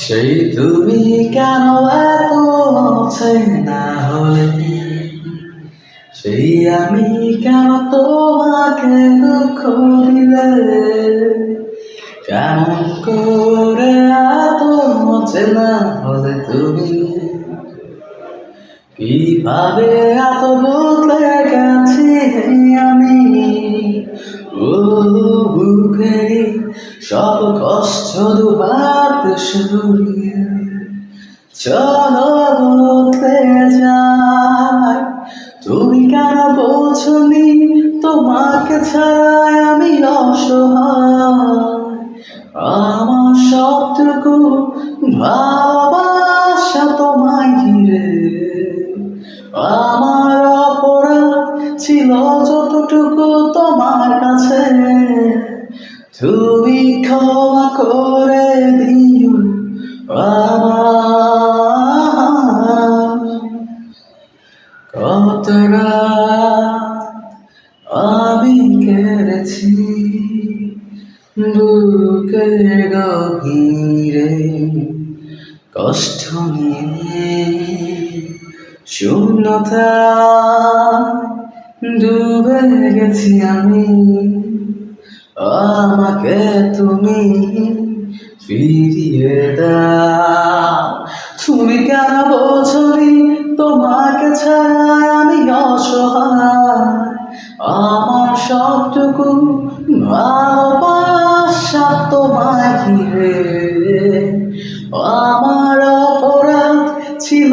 সেই তুমি কেন এত অচেনা হলে, সেই আমি কেন তোমাকে দুঃখ দিলে, কেমন করে এত অচেনা হলে তুমি, কিভাবে এত বদলে গেছি আমি। ও বুকেরই সব কষ্ট দুহাত সরিয়ে চলো বদলে যায়। তুমি কেন বোঝনি তোমাকে ছাড়াই আমি অসহায়, আমার সবটুকু ভালোবাসা তোমায় ঘিরে, আমার অপরাধ ছিল যতটুকু তোমার কাছে, তুমি ক্ষমা করে দিও আমার। কত রাত আমি কেড়েছি বুকের গভীরে, কষ্ট নিয়ে শূন্যতা ডুবে গেছি আমি। আমাকে তুমি ফিরিয়ে দাও। তুমি কেন বোঝনি তোমাকে ছাড়া আমি অসহায়, আমার সবটুকু ভালোবাসা তোমায় ঘিরে, আমার অপরাধ ছিল